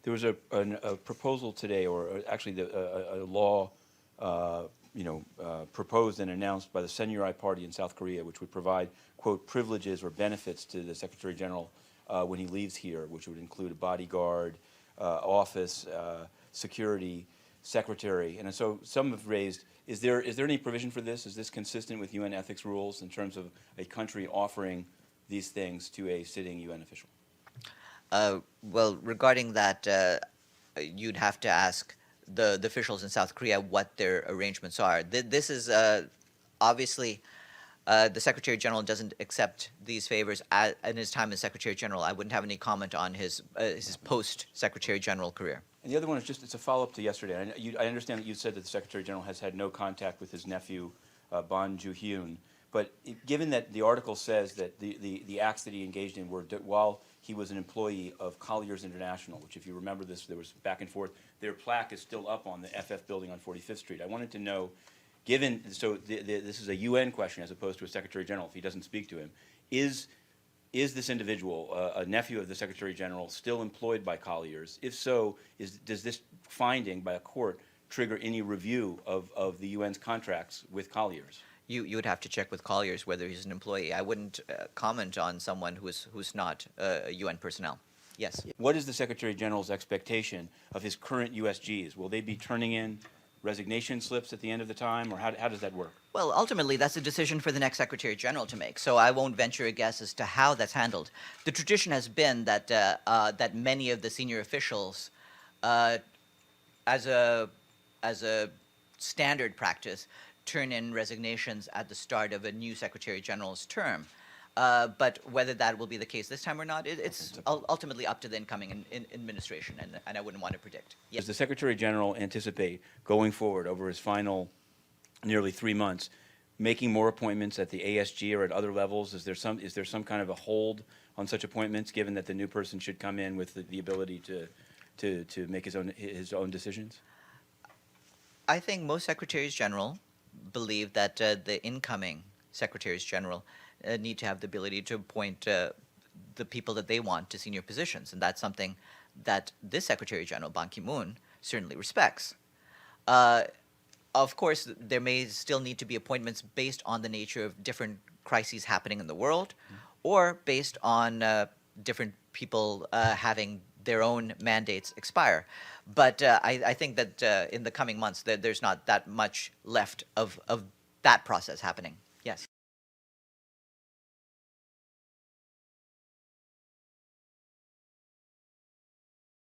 There was a proposal today, or actually a law, proposed and announced by the Samurai Party in South Korea, which would provide, quote, privileges or benefits to the Secretary General when he leaves here, which would include a bodyguard, office, security, secretary. And so some have raised, is there any provision for this? Is this consistent with UN ethics rules in terms of a country offering these things to a sitting UN official? Well, regarding that, you'd have to ask the officials in South Korea what their arrangements are. This is obviously the Secretary General doesn't accept these favors in his time as Secretary General. I wouldn't have any comment on his post-Secretary General career. And the other one is just, it's a follow-up to yesterday. I understand that you said that the Secretary General has had no contact with his nephew, Ban Joo-hyun. But given that the article says that the acts that he engaged in were while he was an employee of Colliers International, which, if you remember this, there was back and forth. Their plaque is still up on the FF building on 45th Street. I wanted to know, this is a UN question as opposed to a Secretary General, if he doesn't speak to him, is this individual, a nephew of the Secretary General, still employed by Colliers? If so, does this finding by a court trigger any review of the UN's contracts with Colliers? You would have to check with Colliers whether he's an employee. I wouldn't comment on someone who's not UN personnel. Yes. What is the Secretary General's expectation of his current USGs? Will they be turning in resignation slips at the end of the time, or how does that work? Well, ultimately, that's a decision for the next Secretary General to make, so I won't venture a guess as to how that's handled. The tradition has been that that many of the senior officials, as a standard practice, turn in resignations at the start of a new Secretary General's term. But whether that will be the case this time or not, it's ultimately up to the incoming administration, and I wouldn't want to predict. Yes. Does the Secretary General anticipate going forward over his final nearly 3 months, making more appointments at the ASG or at other levels? Is there some kind of a hold on such appointments, given that the new person should come in with the ability to make his own decisions? I think most Secretaries General believe that the incoming Secretaries General need to have the ability to appoint the people that they want to senior positions, and that's something that this Secretary General, Ban Ki-moon, certainly respects. Of course, there may still need to be appointments based on the nature of different crises happening in the world, or based on different people having their own mandates expire. But I think that in the coming months, there's not that much left of that process happening.